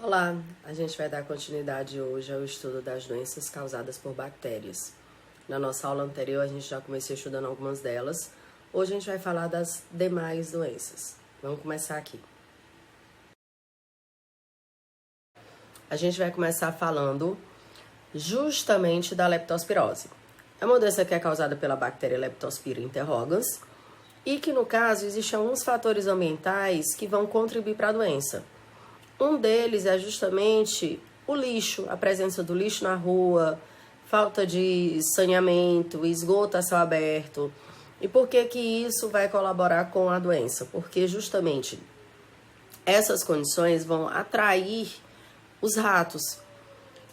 Olá, a gente vai dar continuidade hoje ao estudo das doenças causadas por bactérias. Na nossa aula anterior a gente já começou estudando algumas delas. Hoje a gente vai falar das demais doenças. Vamos começar aqui. A gente vai começar falando justamente da leptospirose. É uma doença que é causada pela bactéria Leptospira interrogans e que, no caso, existem alguns fatores ambientais que vão contribuir para a doença. Um deles é justamente o lixo, a presença do lixo na rua, falta de saneamento, esgoto a céu aberto. E por que que isso vai colaborar com a doença? Porque justamente essas condições vão atrair os ratos.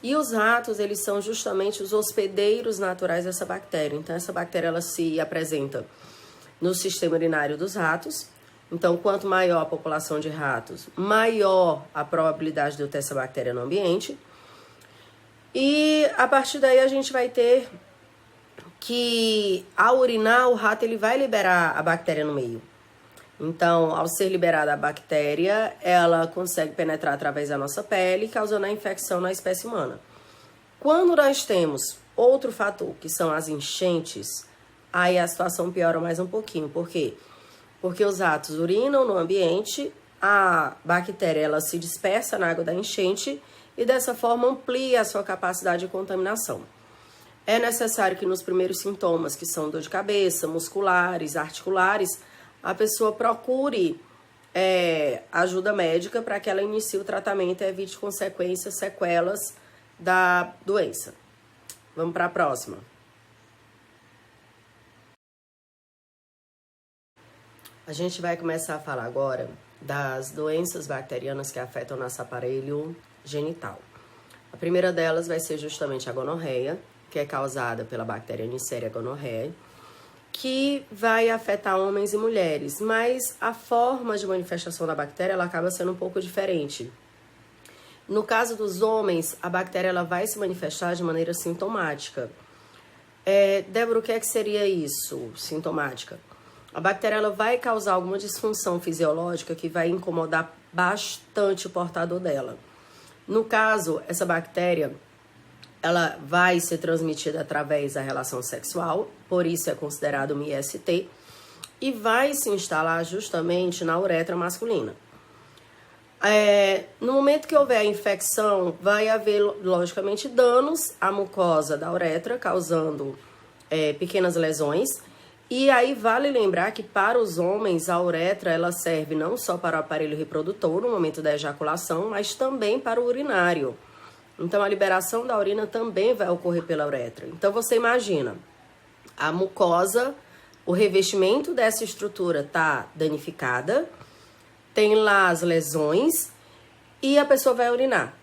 E os ratos, eles são justamente os hospedeiros naturais dessa bactéria. Então, essa bactéria, ela se apresenta no sistema urinário dos ratos. Então, quanto maior a população de ratos, maior a probabilidade de eu ter essa bactéria no ambiente. E a partir daí a gente vai ter que, ao urinar, o rato ele vai liberar a bactéria no meio. Então, ao ser liberada a bactéria, ela consegue penetrar através da nossa pele, causando a infecção na espécie humana. Quando nós temos outro fator, que são as enchentes, aí a situação piora mais um pouquinho. Por quê? Porque os ratos urinam no ambiente, a bactéria ela se dispersa na água da enchente e dessa forma amplia a sua capacidade de contaminação. É necessário que nos primeiros sintomas, que são dor de cabeça, musculares, articulares, a pessoa procure ajuda médica para que ela inicie o tratamento e evite consequências, sequelas da doença. Vamos para a próxima. A gente vai começar a falar agora das doenças bacterianas que afetam nosso aparelho genital. A primeira delas vai ser justamente a gonorreia, que é causada pela bactéria Neisseria gonorrhoeae, que vai afetar homens e mulheres, mas a forma de manifestação da bactéria ela acaba sendo um pouco diferente. No caso dos homens, a bactéria ela vai se manifestar de maneira sintomática. Débora, o que seria isso, sintomática? A bactéria ela vai causar alguma disfunção fisiológica que vai incomodar bastante o portador dela. No caso, essa bactéria ela vai ser transmitida através da relação sexual, por isso é considerado uma IST, e vai se instalar justamente na uretra masculina. No momento que houver a infecção, vai haver, logicamente, danos à mucosa da uretra, causando pequenas lesões. E aí vale lembrar que para os homens a uretra ela serve não só para o aparelho reprodutor no momento da ejaculação, mas também para o urinário. Então a liberação da urina também vai ocorrer pela uretra. Então você imagina, a mucosa, o revestimento dessa estrutura está danificada, tem lá as lesões e a pessoa vai urinar.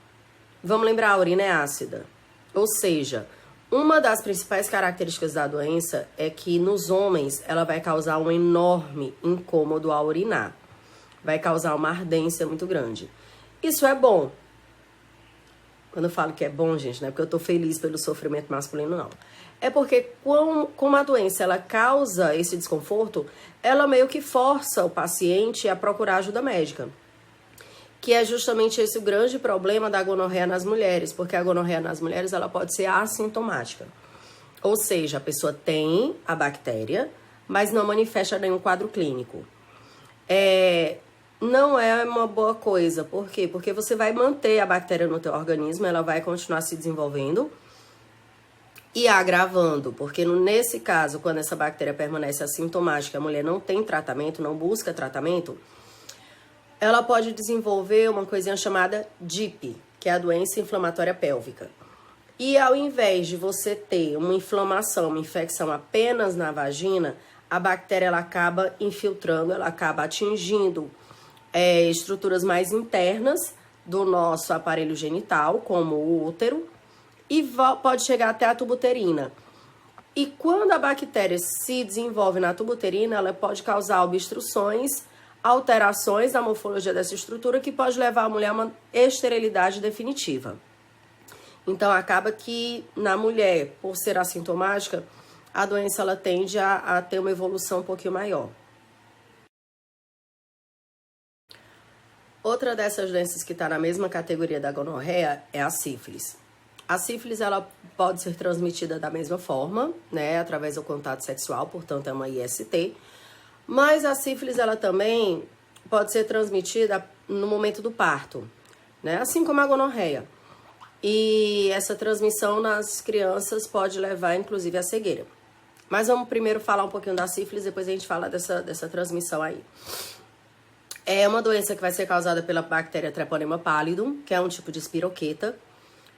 Vamos lembrar, a urina é ácida, ou seja, uma das principais características da doença é que nos homens ela vai causar um enorme incômodo ao urinar. Vai causar uma ardência muito grande. Isso é bom. Quando eu falo que é bom, gente, não é porque eu tô feliz pelo sofrimento masculino, não. É porque como a doença ela causa esse desconforto, ela meio que força o paciente a procurar ajuda médica. Que é justamente esse o grande problema da gonorreia nas mulheres, porque a gonorreia nas mulheres ela pode ser assintomática. Ou seja, a pessoa tem a bactéria, mas não manifesta nenhum quadro clínico. Não é uma boa coisa. Por quê? Porque você vai manter a bactéria no teu organismo, ela vai continuar se desenvolvendo e agravando. Porque nesse caso, quando essa bactéria permanece assintomática, a mulher não tem tratamento, não busca tratamento, ela pode desenvolver uma coisinha chamada DIP, que é a doença inflamatória pélvica. E ao invés de você ter uma inflamação, uma infecção apenas na vagina, a bactéria ela acaba infiltrando, ela acaba atingindo estruturas mais internas do nosso aparelho genital, como o útero, e pode chegar até a tuba uterina. E quando a bactéria se desenvolve na tuba uterina, ela pode causar obstruções, alterações na morfologia dessa estrutura, que pode levar a mulher a uma esterilidade definitiva. Então, acaba que na mulher, por ser assintomática, a doença ela tende a ter uma evolução um pouquinho maior. Outra dessas doenças que está na mesma categoria da gonorreia é a sífilis. A sífilis, ela pode ser transmitida da mesma forma, né, através do contato sexual, portanto é uma IST, mas a sífilis, ela também pode ser transmitida no momento do parto, né, assim como a gonorreia. E essa transmissão nas crianças pode levar, inclusive, à cegueira. Mas vamos primeiro falar um pouquinho da sífilis, depois a gente fala dessa transmissão aí. É uma doença que vai ser causada pela bactéria Treponema pallidum, que é um tipo de espiroqueta.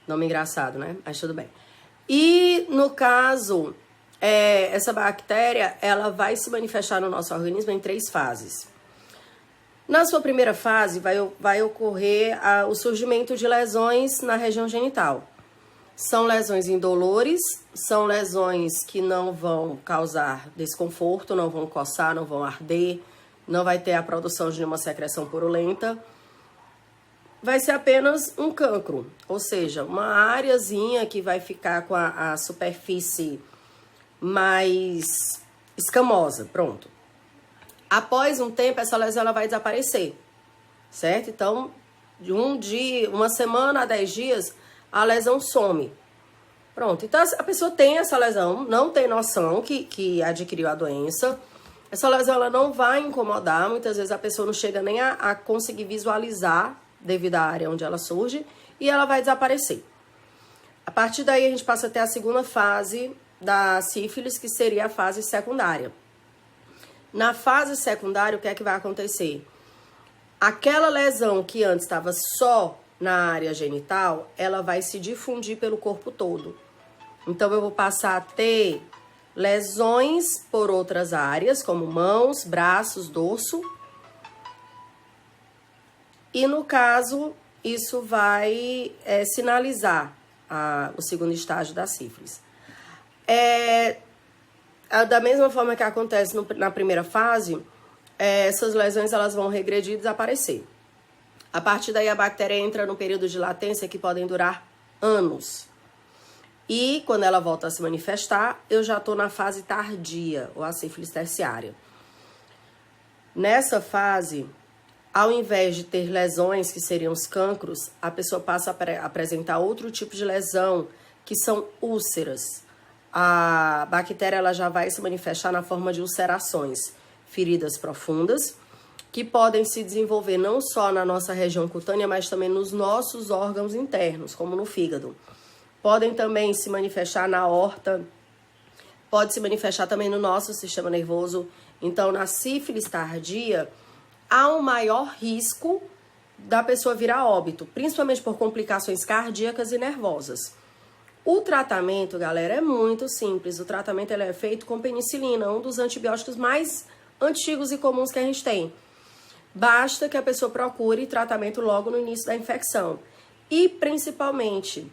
Nome engraçado, né? Mas tudo bem. E, no caso, essa bactéria, ela vai se manifestar no nosso organismo em 3 fases. Na sua primeira fase, vai ocorrer o surgimento de lesões na região genital. São lesões indolores, são lesões que não vão causar desconforto, não vão coçar, não vão arder, não vai ter a produção de nenhuma secreção purulenta. Vai ser apenas um cancro, ou seja, uma areazinha que vai ficar com a superfície mais escamosa, pronto. Após um tempo, essa lesão ela vai desaparecer, certo? Então, de uma semana a 10 dias, a lesão some. Pronto, então a pessoa tem essa lesão, não tem noção que adquiriu a doença. Essa lesão ela não vai incomodar, muitas vezes a pessoa não chega nem a conseguir visualizar devido à área onde ela surge, e ela vai desaparecer. A partir daí a gente passa até a segunda fase da sífilis, que seria a fase secundária. Na fase secundária, o que é que vai acontecer? Aquela lesão que antes estava só na área genital, ela vai se difundir pelo corpo todo. Então, eu vou passar a ter lesões por outras áreas, como mãos, braços, dorso. E, no caso, isso vai sinalizar o segundo estágio da sífilis. Da mesma forma que acontece na primeira fase, essas lesões elas vão regredir e desaparecer. A partir daí, a bactéria entra no período de latência que podem durar anos. E, quando ela volta a se manifestar, eu já estou na fase tardia, ou a sífilis terciária. Nessa fase, ao invés de ter lesões, que seriam os cancros, a pessoa passa a apresentar outro tipo de lesão, que são úlceras. A bactéria ela já vai se manifestar na forma de ulcerações, feridas profundas, que podem se desenvolver não só na nossa região cutânea, mas também nos nossos órgãos internos, como no fígado. Podem também se manifestar na aorta, pode se manifestar também no nosso sistema nervoso. Então, na sífilis tardia, há um maior risco da pessoa vir a óbito, principalmente por complicações cardíacas e nervosas. O tratamento, galera, é muito simples. O tratamento ele é feito com penicilina, um dos antibióticos mais antigos e comuns que a gente tem. Basta que a pessoa procure tratamento logo no início da infecção. E, principalmente,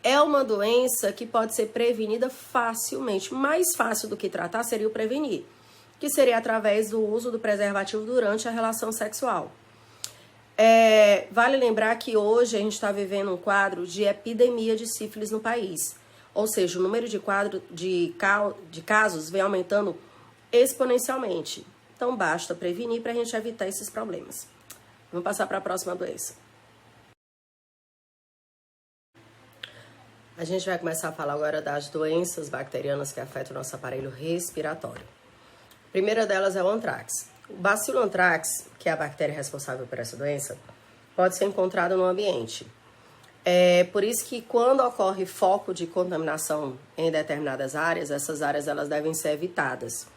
é uma doença que pode ser prevenida facilmente. Mais fácil do que tratar seria o prevenir, que seria através do uso do preservativo durante a relação sexual. Vale lembrar que hoje a gente está vivendo um quadro de epidemia de sífilis no país. Ou seja, o número de casos vem aumentando exponencialmente. Então, basta prevenir para a gente evitar esses problemas. Vamos passar para a próxima doença. A gente vai começar a falar agora das doenças bacterianas que afetam o nosso aparelho respiratório. A primeira delas é o antrax. O bacilo anthrax, que é a bactéria responsável por essa doença, pode ser encontrado no ambiente. É por isso que quando ocorre foco de contaminação em determinadas áreas, essas áreas elas devem ser evitadas,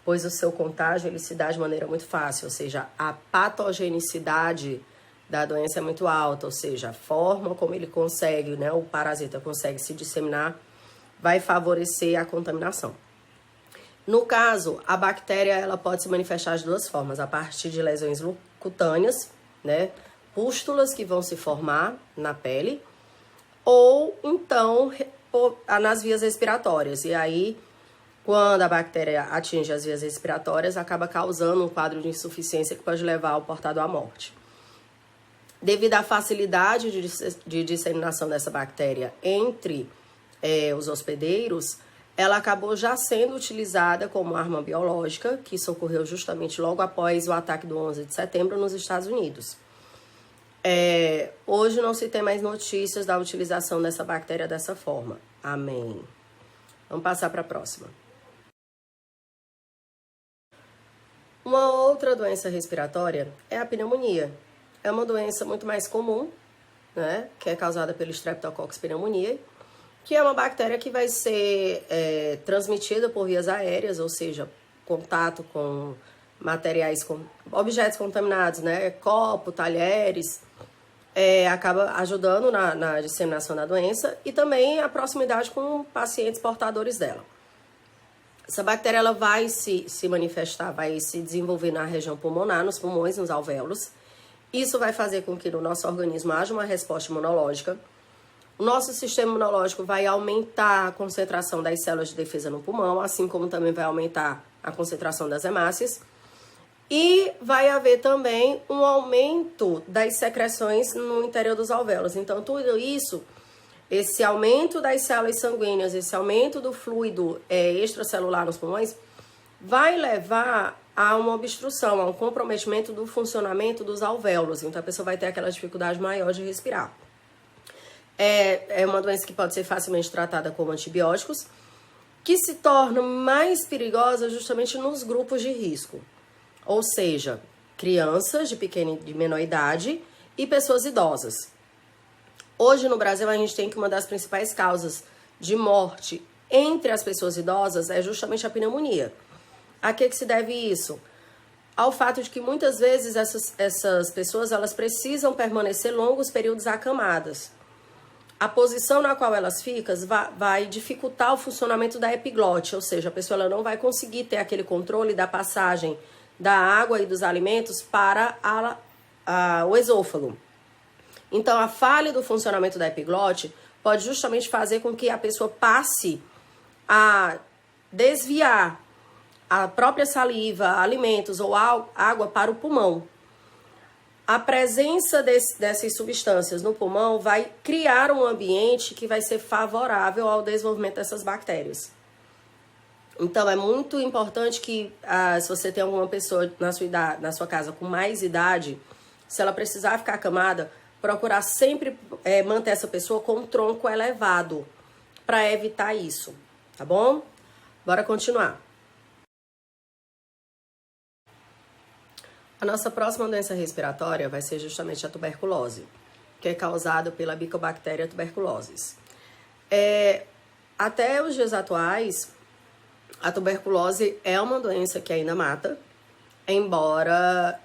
pois o seu contágio ele se dá de maneira muito fácil, ou seja, a patogenicidade da doença é muito alta, ou seja, a forma como ele consegue, né, o parasita consegue se disseminar, vai favorecer a contaminação. No caso, a bactéria ela pode se manifestar de duas formas, a partir de lesões cutâneas, né, pústulas que vão se formar na pele, ou então nas vias respiratórias. E aí, quando a bactéria atinge as vias respiratórias, acaba causando um quadro de insuficiência que pode levar o portador à morte. Devido à facilidade de disseminação dessa bactéria entre os hospedeiros, ela acabou já sendo utilizada como arma biológica, que isso ocorreu justamente logo após o ataque do 11 de setembro nos Estados Unidos. Hoje não se tem mais notícias da utilização dessa bactéria dessa forma. Amém. Vamos passar para a próxima. Uma outra doença respiratória é a pneumonia. É uma doença muito mais comum, né? Que é causada pelo Streptococcus pneumoniae, que é uma bactéria que vai ser transmitida por vias aéreas, ou seja, contato com materiais, com objetos contaminados, né? Copo, talheres, acaba ajudando na disseminação da doença e também a proximidade com pacientes portadores dela. Essa bactéria ela vai se manifestar, vai se desenvolver na região pulmonar, nos pulmões, nos alvéolos. Isso vai fazer com que no nosso organismo haja uma resposta imunológica. O nosso sistema imunológico vai aumentar a concentração das células de defesa no pulmão, assim como também vai aumentar a concentração das hemácias. E vai haver também um aumento das secreções no interior dos alvéolos. Então, tudo isso, esse aumento das células sanguíneas, esse aumento do fluido extracelular nos pulmões, vai levar a uma obstrução, a um comprometimento do funcionamento dos alvéolos. Então, a pessoa vai ter aquela dificuldade maior de respirar. É uma doença que pode ser facilmente tratada com antibióticos, que se torna mais perigosa justamente nos grupos de risco. Ou seja, crianças de menor idade e pessoas idosas. Hoje no Brasil a gente tem que uma das principais causas de morte entre as pessoas idosas é justamente a pneumonia. A que se deve isso? Ao fato de que muitas vezes essas pessoas elas precisam permanecer longos períodos acamadas. A posição na qual elas ficam vai dificultar o funcionamento da epiglote, ou seja, a pessoa ela não vai conseguir ter aquele controle da passagem da água e dos alimentos para o esôfago. Então, a falha do funcionamento da epiglote pode justamente fazer com que a pessoa passe a desviar a própria saliva, alimentos ou água para o pulmão. A presença dessas substâncias no pulmão vai criar um ambiente que vai ser favorável ao desenvolvimento dessas bactérias. Então, é muito importante que, se você tem alguma pessoa na sua casa com mais idade, se ela precisar ficar acamada, procurar sempre manter essa pessoa com um tronco elevado, para evitar isso, tá bom? Bora continuar. A nossa próxima doença respiratória vai ser justamente a tuberculose, que é causada pela Mycobacteria tuberculosis. Até os dias atuais, a tuberculose é uma doença que ainda mata, embora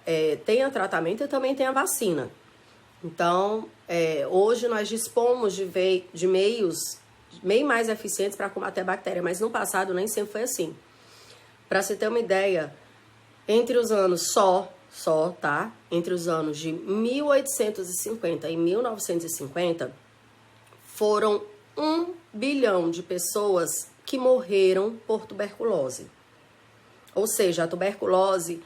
tenha tratamento e também tenha vacina. Então, hoje nós dispomos de meios bem mais eficientes para combater a bactéria, mas no passado nem sempre foi assim. Para você ter uma ideia, entre os anos entre os anos de 1850 e 1950, foram 1 bilhão de pessoas que morreram por tuberculose. Ou seja, a tuberculose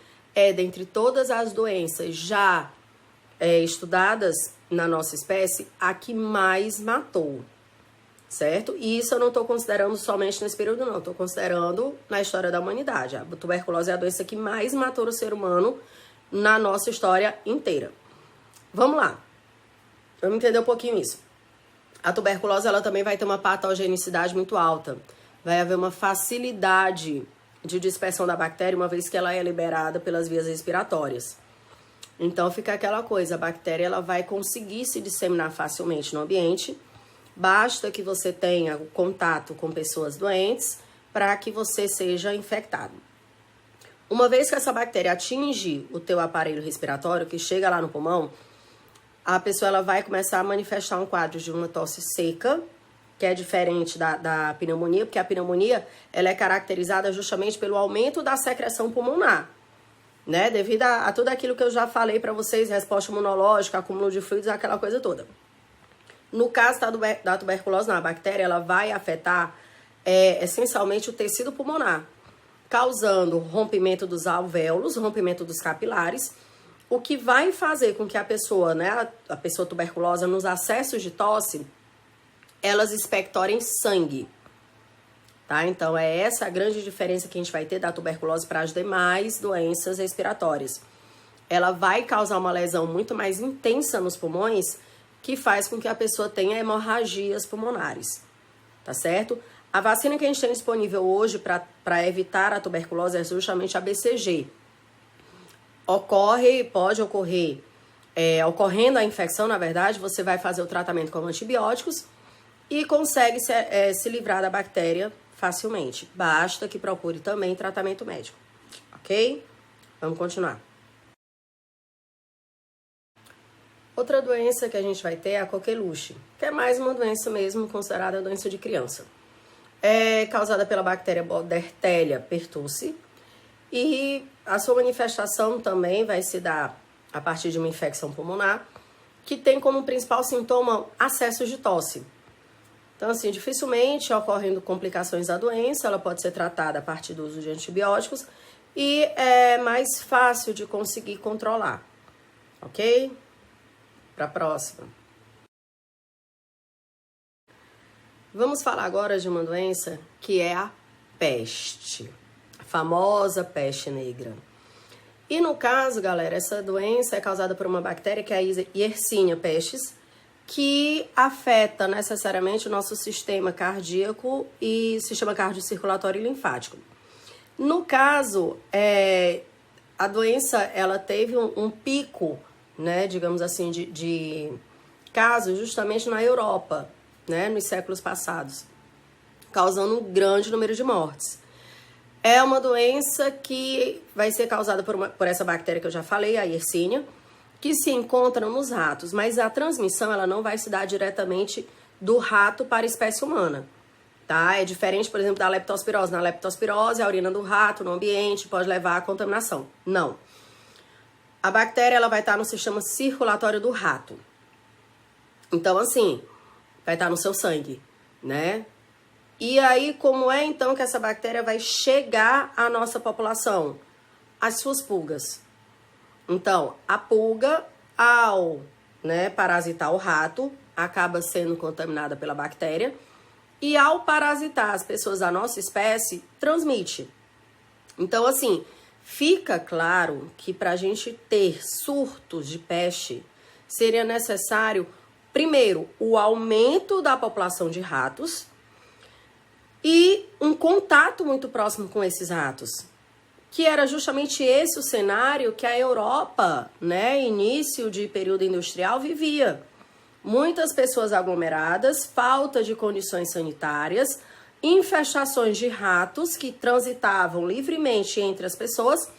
dentre todas as doenças já estudadas na nossa espécie, a que mais matou, certo? E isso eu não estou considerando somente nesse período, não. Estou considerando na história da humanidade. A tuberculose é a doença que mais matou o ser humano na nossa história inteira. Vamos lá. Vamos entender um pouquinho isso. A tuberculose, ela também vai ter uma patogenicidade muito alta. Vai haver uma facilidade de dispersão da bactéria, uma vez que ela é liberada pelas vias respiratórias. Então, fica aquela coisa, a bactéria ela vai conseguir se disseminar facilmente no ambiente. Basta que você tenha contato com pessoas doentes para que você seja infectado. Uma vez que essa bactéria atinge o teu aparelho respiratório, que chega lá no pulmão, a pessoa ela vai começar a manifestar um quadro de uma tosse seca, que é diferente da pneumonia, porque a pneumonia ela é caracterizada justamente pelo aumento da secreção pulmonar, né? Devido a tudo aquilo que eu já falei para vocês, resposta imunológica, acúmulo de fluidos, aquela coisa toda. No caso da tuberculose, a bactéria ela vai afetar essencialmente o tecido pulmonar, causando rompimento dos alvéolos, rompimento dos capilares, o que vai fazer com que a pessoa, né, a pessoa tuberculosa, nos acessos de tosse, elas expectorem sangue, tá? Então, é essa a grande diferença que a gente vai ter da tuberculose para as demais doenças respiratórias. ela vai causar uma lesão muito mais intensa nos pulmões, que faz com que a pessoa tenha hemorragias pulmonares, tá certo? A vacina que a gente tem disponível hoje para evitar a tuberculose é justamente a BCG. Pode ocorrer, ocorrendo a infecção, na verdade, você vai fazer o tratamento com antibióticos e consegue se livrar da bactéria facilmente. Basta que procure também tratamento médico, ok? Vamos continuar. Outra doença que a gente vai ter é a coqueluche, que é mais uma doença mesmo, considerada doença de criança. É causada pela bactéria Bordetella pertussi e a sua manifestação também vai se dar a partir de uma infecção pulmonar, que tem como principal sintoma acessos de tosse. Então, assim, dificilmente ocorrendo complicações da doença, ela pode ser tratada a partir do uso de antibióticos e é mais fácil de conseguir controlar, ok? Para a próxima. Vamos falar agora de uma doença que é a peste, a famosa peste negra. E no caso, galera, essa doença é causada por uma bactéria que é a Yersinia pestis, que afeta necessariamente o nosso sistema cardíaco e sistema cardiocirculatório e linfático. No caso, a doença ela teve um pico, né, digamos assim, de casos justamente na Europa, né, nos séculos passados, causando um grande número de mortes. É uma doença que vai ser causada por essa bactéria que eu já falei, a Yersinia, que se encontra nos ratos, mas a transmissão ela não vai se dar diretamente do rato para a espécie humana, tá? É diferente, por exemplo, da leptospirose. Na leptospirose, a urina do rato no ambiente pode levar à contaminação. Não. A bactéria ela vai estar no sistema circulatório do rato. Então, assim, vai estar no seu sangue, né? E aí, como é então que essa bactéria vai chegar à nossa população? As suas pulgas. Então, a pulga, ao parasitar o rato, acaba sendo contaminada pela bactéria. E ao parasitar as pessoas da nossa espécie, transmite. Então, assim, fica claro que para a gente ter surtos de peste, seria necessário, primeiro, o aumento da população de ratos e um contato muito próximo com esses ratos, que era justamente esse o cenário que a Europa, início de período industrial, vivia. Muitas pessoas aglomeradas, falta de condições sanitárias, infestações de ratos que transitavam livremente entre as pessoas,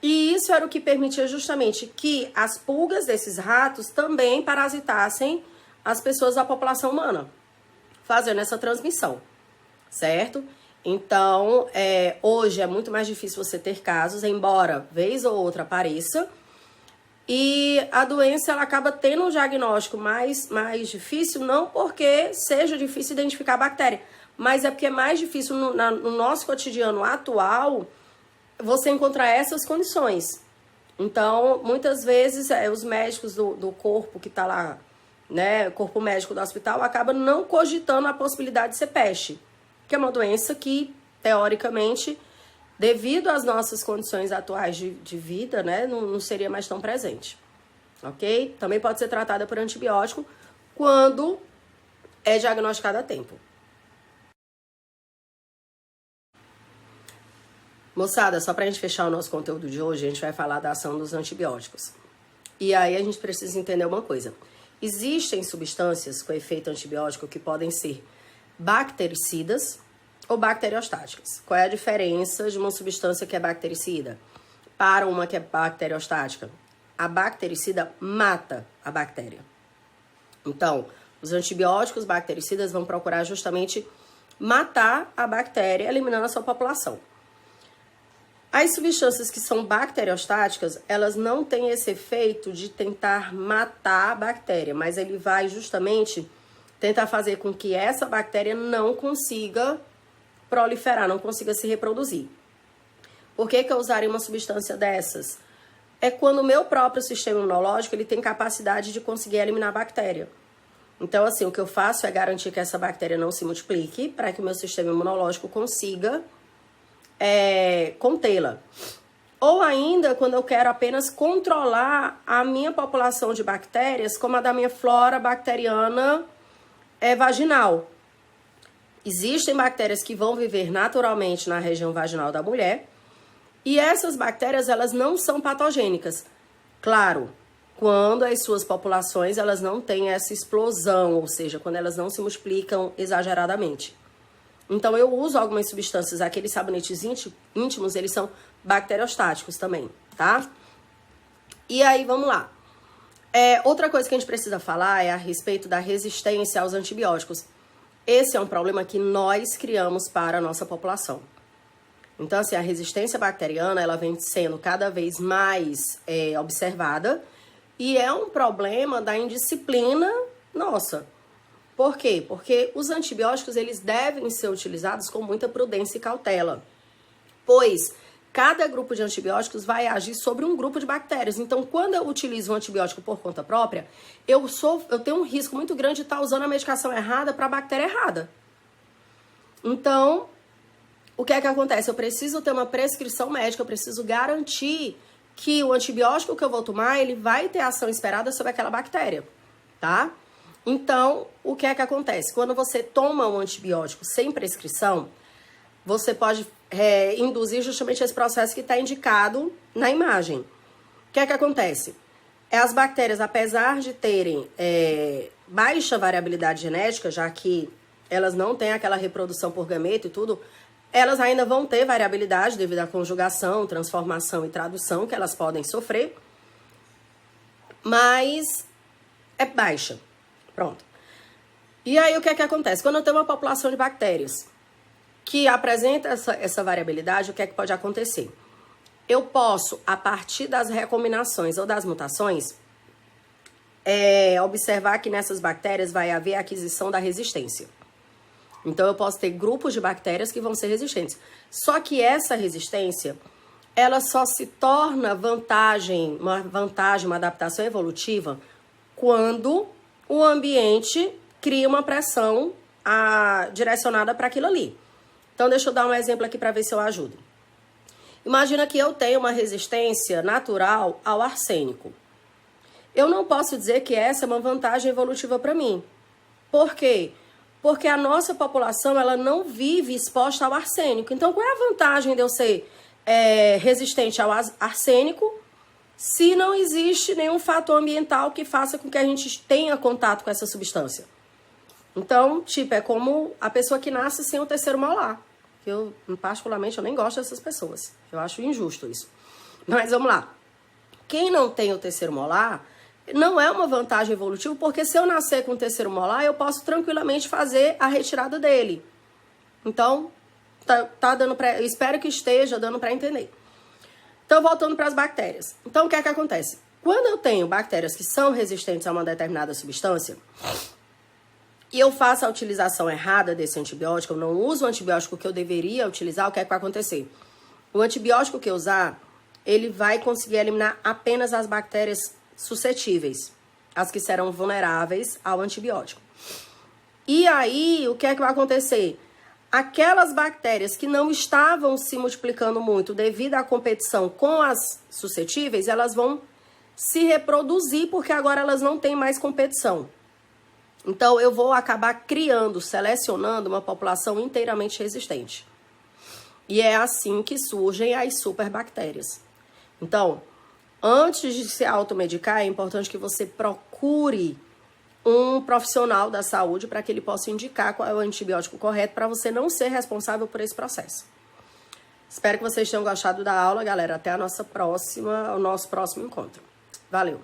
e isso era o que permitia justamente que as pulgas desses ratos também parasitassem as pessoas da população humana, fazendo essa transmissão, certo? Então, hoje é muito mais difícil você ter casos, embora vez ou outra apareça, e a doença ela acaba tendo um diagnóstico mais difícil, não porque seja difícil identificar a bactéria, mas é porque é mais difícil no nosso cotidiano atual você encontrar essas condições. Então, muitas vezes, os médicos do corpo que está lá, corpo médico do hospital, acaba não cogitando a possibilidade de ser peste, que é uma doença que, teoricamente, devido às nossas condições atuais de vida, não seria mais tão presente, ok? Também pode ser tratada por antibiótico quando é diagnosticada a tempo. Moçada, só pra gente fechar o nosso conteúdo de hoje, a gente vai falar da ação dos antibióticos. E aí a gente precisa entender uma coisa. Existem substâncias com efeito antibiótico que podem ser bactericidas ou bacteriostáticas. Qual é a diferença de uma substância que é bactericida para uma que é bacteriostática? A bactericida mata a bactéria. Então, os antibióticos bactericidas vão procurar justamente matar a bactéria, eliminando a sua população. As substâncias que são bacteriostáticas, elas não têm esse efeito de tentar matar a bactéria, mas ele vai justamente tentar fazer com que essa bactéria não consiga proliferar, não consiga se reproduzir. Por que eu usaria uma substância dessas? É quando o meu próprio sistema imunológico ele tem capacidade de conseguir eliminar a bactéria. Então, assim, o que eu faço é garantir que essa bactéria não se multiplique para que o meu sistema imunológico consiga contê-la. Ou ainda, quando eu quero apenas controlar a minha população de bactérias, como a da minha flora bacteriana vaginal. Existem bactérias que vão viver naturalmente na região vaginal da mulher, e essas bactérias, elas não são patogênicas. Claro, quando as suas populações, elas não têm essa explosão, ou seja, quando elas não se multiplicam exageradamente. Então, eu uso algumas substâncias, aqueles sabonetes íntimos, eles são bacteriostáticos também, tá? E aí, vamos lá. Outra coisa que a gente precisa falar é a respeito da resistência aos antibióticos. Esse é um problema que nós criamos para a nossa população. Então, assim, a resistência bacteriana, ela vem sendo cada vez mais observada e é um problema da indisciplina nossa. Por quê? Porque os antibióticos, eles devem ser utilizados com muita prudência e cautela, pois cada grupo de antibióticos vai agir sobre um grupo de bactérias. Então, quando eu utilizo um antibiótico por conta própria, eu tenho um risco muito grande de estar usando a medicação errada para a bactéria errada. Então, o que é que acontece? Eu preciso ter uma prescrição médica, eu preciso garantir que o antibiótico que eu vou tomar, ele vai ter a ação esperada sobre aquela bactéria, tá? Então, o que é que acontece? Quando você toma um antibiótico sem prescrição, você pode induzir justamente esse processo que está indicado na imagem. O que é que acontece? As bactérias, apesar de terem baixa variabilidade genética, já que elas não têm aquela reprodução por gameto e tudo, elas ainda vão ter variabilidade devido à conjugação, transformação e tradução que elas podem sofrer, mas é baixa. Pronto. E aí, o que é que acontece? Quando eu tenho uma população de bactérias que apresenta essa variabilidade, o que é que pode acontecer? Eu posso, a partir das recombinações ou das mutações, observar que nessas bactérias vai haver aquisição da resistência. Então, eu posso ter grupos de bactérias que vão ser resistentes. Só que essa resistência, ela só se torna uma adaptação evolutiva, quando o ambiente cria uma pressão direcionada para aquilo ali. Então, deixa eu dar um exemplo aqui para ver se eu ajudo. Imagina que eu tenho uma resistência natural ao arsênico. Eu não posso dizer que essa é uma vantagem evolutiva para mim. Por quê? Porque a nossa população, ela não vive exposta ao arsênico. Então, qual é a vantagem de eu ser resistente ao arsênico se não existe nenhum fator ambiental que faça com que a gente tenha contato com essa substância? Então, tipo, é como a pessoa que nasce sem o terceiro molar. Eu, particularmente, eu nem gosto dessas pessoas. Eu acho injusto isso. Mas vamos lá. Quem não tem o terceiro molar não é uma vantagem evolutiva, porque se eu nascer com o terceiro molar, eu posso tranquilamente fazer a retirada dele. Então, tá dando eu espero que esteja dando para entender. Então, voltando para as bactérias. Então, o que é que acontece? Quando eu tenho bactérias que são resistentes a uma determinada substância, e eu faço a utilização errada desse antibiótico, eu não uso o antibiótico que eu deveria utilizar, o que é que vai acontecer? O antibiótico que eu usar, ele vai conseguir eliminar apenas as bactérias suscetíveis, as que serão vulneráveis ao antibiótico. E aí, o que é que vai acontecer? Aquelas bactérias que não estavam se multiplicando muito devido à competição com as suscetíveis, elas vão se reproduzir porque agora elas não têm mais competição. Então, eu vou acabar selecionando uma população inteiramente resistente. E é assim que surgem as superbactérias. Então, antes de se automedicar, é importante que você procure um profissional da saúde para que ele possa indicar qual é o antibiótico correto para você não ser responsável por esse processo. Espero que vocês tenham gostado da aula, galera. Até o nosso próximo encontro. Valeu!